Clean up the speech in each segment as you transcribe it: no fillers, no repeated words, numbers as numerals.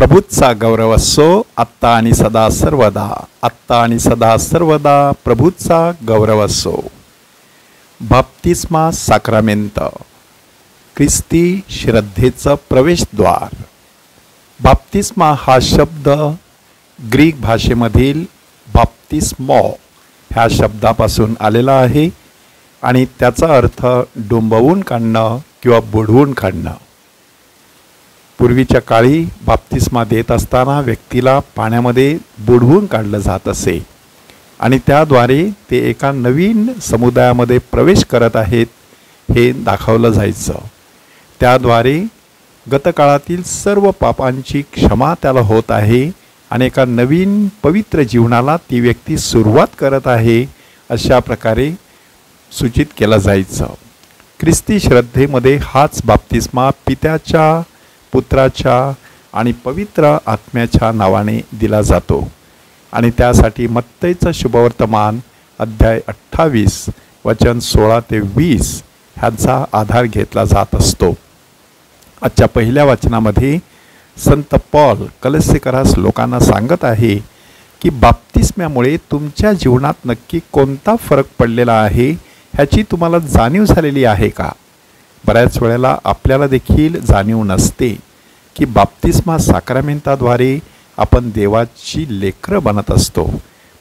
प्रभूचा गौरव असो आत्ता आणि सदा सर्वदा, आत्ता आणि सदा सर्वदा प्रभूचा गौरव असो. बाप्तिस्मा साक्रामेंत, ख्रिस्ती श्रद्धेचं प्रवेशद्वार. बाप्तिस्मा हा शब्द ग्रीक भाषेमधील बाप्तिस्मो ह्या शब्दापासून आलेला आहे आणि त्याचा अर्थ डुंबवून काढणं किंवा बुडवून काढणं. पूर्वीच्या काळी बाप्तिस्मा देत असताना व्यक्तीला पाण्यामध्ये बुडवून काढलं जात असे आणि त्याद्वारे ते एका नवीन समुदायामध्ये प्रवेश करत आहेत हे दाखवलं जायचं. त्याद्वारे गतकाळातील सर्व पापांची क्षमा त्याला होत आहे आणि एका नवीन पवित्र जीवनाला ती व्यक्ती सुरुवात करत आहे अशा प्रकारे सूचित केलं जायचं. ख्रिस्ती श्रद्धेमध्ये हाच बाप्तिस्मा पित्याच्या, पुत्राच्या आणि पवित्र आत्म्याच्या नावाने दिला जातो आणि त्यासाठी मत्तईचं शुभवर्तमान अध्याय 28 वचन 16 ते 20 ह्यांचा आधार घेतला जात असतो. आजच्या पहिल्या वचनामध्ये संत पॉल कलस्सेकरास लोकांना सांगत आहे की बाप्तिस्म्यामुळे तुमच्या जीवनात नक्की कोणता फरक पडलेला आहे ह्याची तुम्हाला जाणीव झालेली आहे का? बऱ्याच वेळेला आपल्याला देखील जाणीव नसते की बाप्तिस्मा साक्रामेंताद्वारे आपण देवाची लेकरं बनत असतो.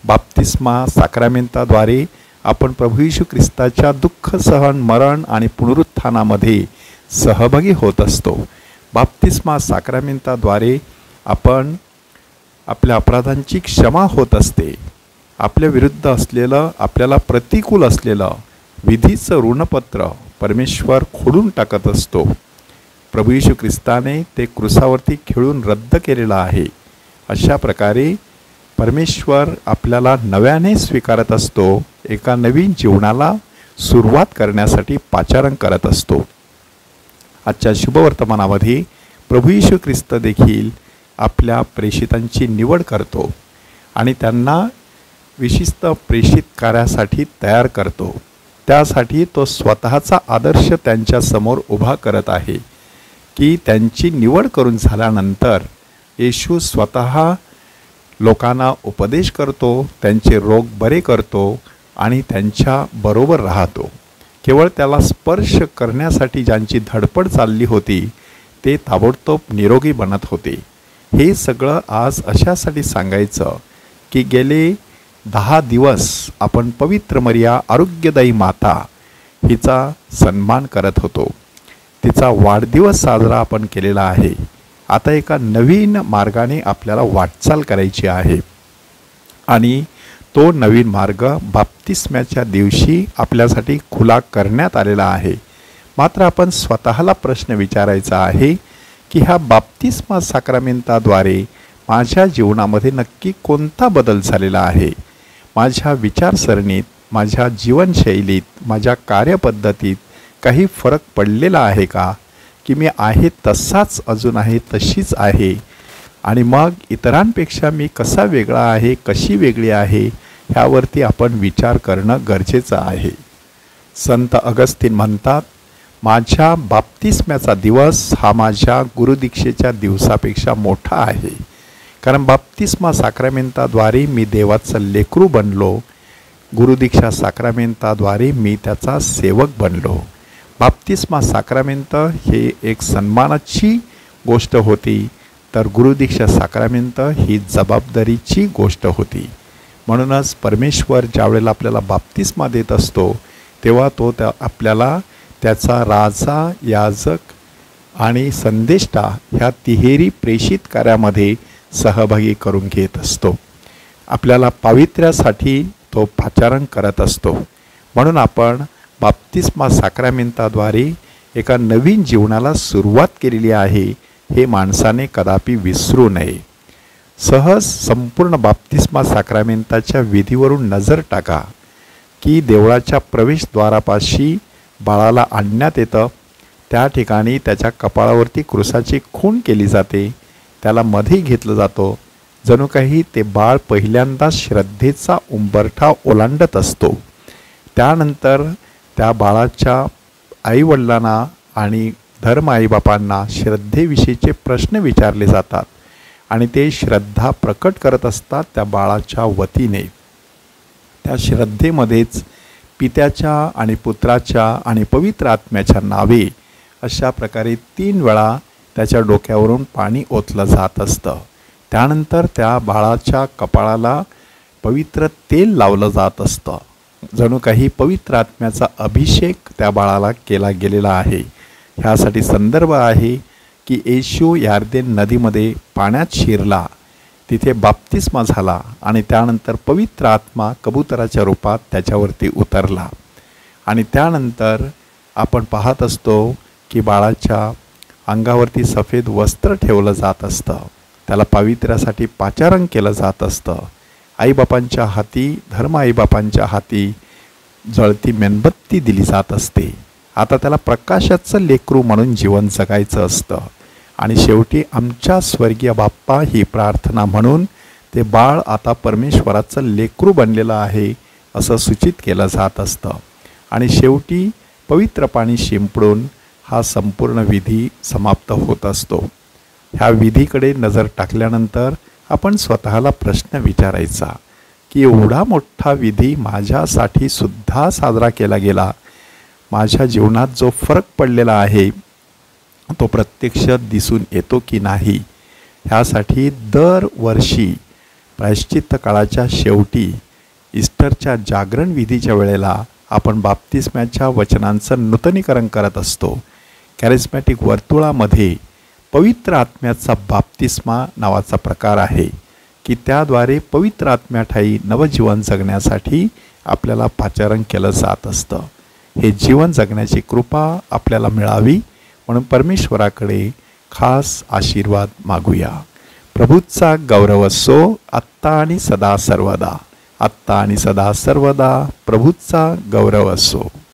बाप्तिस्मा साक्रामेंताद्वारे आपण प्रभू येशू ख्रिस्ताच्या दुःख सहन, मरण आणि पुनरुत्थानामध्ये सहभागी होत असतो. बाप्तिस्मा साक्रामेंताद्वारे आपण आपल्या अपराधांची क्षमा होत असते. आपल्या विरुद्ध असलेलं, आपल्याला प्रतिकूल असलेलं विधीचं ऋणपत्र परमेश्वर खोडून टाकत असतो. प्रभू येशू ख्रिस्ताने ते क्रुसावरती खेळून रद्द केलेलं आहे. अशा प्रकारे परमेश्वर आपल्याला नव्याने स्वीकारत असतो, एका नवीन जीवनाला सुरुवात करण्यासाठी पाचारण करत असतो. आजच्या शुभवर्तमानामध्ये प्रभू येशू ख्रिस्त देखील आपल्या प्रेषितांची निवड करतो आणि त्यांना विशिष्ट प्रेषित कार्यासाठी तयार करतो. त्यासाठी तो स्वतःचा आदर्श त्यांच्यासमोर उभा करत आहे की त्यांची निवड करून झाल्यानंतर येशू स्वतः लोकांना उपदेश करतो, त्यांचे रोग बरे करतो आणि त्यांच्या बरोबर राहतो. केवळ त्याला स्पर्श करण्यासाठी ज्यांची धडपड चालली होती ते ताबडतोब निरोगी बनत होते. हे सगळं आज अशासाठी सांगायचं की गेले 10 दिवस आपण पवित्र मरिया आरोग्यदायी माता हिचा सन्मान करत होतो. तिचा वाढदिवस साजरा आपण केलेला आहे. आता एका नवीन मार्गाने आपल्याला वाटचाल करायची आहे आणि तो नवीन मार्ग बाप्तिस्म्याच्या दिवशी आपल्यासाठी खुला करण्यात आलेला आहे. मात्र आपण स्वतःला प्रश्न विचारायचा आहे की ह्या बाप्तिस्मा साक्रामेंताद्वारे माझ्या जीवनामध्ये नक्की कोणता बदल झालेला आहे? माझ्या विचारसरणीत, माझ्या जीवनशैलीत, माझ्या कार्यपद्धतीत काही फरक पडलेला आहे का? की मी आहे तसाच अजून आहे, तशीच आहे आणि मग इतरांपेक्षा मी कसा वेगळा आहे, कशी वेगळी आहे ह्यावरती आपण विचार करणं गरजेचं आहे. संत अगस्तीन म्हणतात, माझ्या बाप्तिस्म्याचा दिवस हा माझ्या गुरुदीक्षेच्या दिवसापेक्षा मोठा आहे. कारण बाप्तिस्मा साक्रामेंताद्वारे मी देवाचं लेकरू बनलो. गुरुदीक्षा साक्रामेंताद्वारे मी त्याचा सेवक बनलो. बाप्तिस्मा साक्रामेंत हे एक सन्मानाची गोष्ट होती, तर गुरुदीक्षा साक्रामेंत ही जबाबदारीची गोष्ट होती. म्हणूनच परमेश्वर ज्यावेळेला आपल्याला बाप्तिस्मा देत असतो तेव्हा तो आपल्याला त्याचा राजा, याजक आणि संदेष्टा ह्या तिहेरी प्रेषित कार्यामध्ये सहभागी करून घेत असतो. आपल्याला पावित्र्यासाठी तो पाचारण करत असतो. म्हणून आपण बाप्तिस्मा साक्रामेंताद्वारे एका नवीन जीवनाला सुरुवात केलेली आहे हे माणसाने कदापि विसरू नये. सहज संपूर्ण बाप्तिस्मा साक्रामेंताच्या विधीवरून नजर टाका की देवळाच्या प्रवेशद्वारापाशी बाळाला आणण्यात येतं. त्या ठिकाणी त्याच्या कपाळावरती क्रुसाची खूण केली जाते, त्याला मध्ये घेतलं जातो. जणू काही ते बाळ पहिल्यांदा श्रद्धेचा उंबरठा ओलांडत असतो. त्यानंतर त्या बाळाच्या आईवडिलांना आणि धर्म आईबापांना श्रद्धेविषयीचे प्रश्न विचारले जातात. आणि ते श्रद्धा प्रकट करत असतात त्या बाळाच्या वतीने. त्या श्रद्धेमध्येच पित्याच्या आणि पुत्राच्या आणि पवित्र आत्म्याच्या नावे अशा प्रकारे 3 वेळा त्याच्या डोक्यावरून पाणी ओतलं जात असतं. त्यानंतर त्या बाळाच्या कपाळाला पवित्र तेल लावलं जात असतं. जणू काही पवित्र आत्म्याचा अभिषेक त्या बाळाला केला गेलेला आहे. ह्यासाठी संदर्भ आहे की येशू यार्देन नदीमध्ये पाण्यात शिरला, तिथे बाप्तिस्मा झाला आणि त्यानंतर पवित्र आत्मा कबुतराच्या रूपात त्याच्यावरती उतरला. आणि त्यानंतर आपण पाहत असतो की बाळाच्या अंगावरती सफेद वस्त्र ठेवलं जात असतं. त्याला पावित्र्यासाठी पाचारण केलं जात असतं. आईबापांच्या हाती, धर्म आईबापांच्या हाती जळती मेणबत्ती दिली जात असते. आता त्याला प्रकाशाचं लेकरू म्हणून जीवन जगायचं असतं. आणि शेवटी आमच्या स्वर्गीय बाप्पा ही प्रार्थना म्हणून ते बाळ आता परमेश्वराचं लेकरू बनलेलं आहे असं सूचित केलं जात असतं. आणि शेवटी पवित्र पाणी शिंपडून हा संपूर्ण विधी समाप्त होत असतो. ह्या विधीकडे नजर टाकल्यानंतर आपण स्वतःला प्रश्न विचारायचा की एवढा मोठा विधी माझ्यासाठी सुद्धा साजरा केला गेला, माझ्या जीवनात जो फरक पडलेला आहे तो प्रत्यक्षात दिसून येतो की नाही. ह्यासाठी दरवर्षी प्रायश्चित्त काळाच्या शेवटी ईस्टरच्या जागरण विधीच्या वेळेला आपण बाप्तिस्म्याच्या वचनांचं नूतनीकरण करत असतो. कॅरिस्मॅटिक वर्तुळामध्ये पवित्र आत्म्याचा बाप्तिस्मा नावाचा प्रकार आहे की त्याद्वारे पवित्र आत्म्याठायी नवजीवन जगण्यासाठी आपल्याला पाचारण केलं जात असतं. हे जीवन जगण्याची कृपा आपल्याला मिळावी म्हणून परमेश्वराकडे खास आशीर्वाद मागूया. प्रभूचा गौरव असो आत्ता आणि सदा सर्वदा. आत्ता आणि सदा सर्वदा प्रभूचा गौरव असो.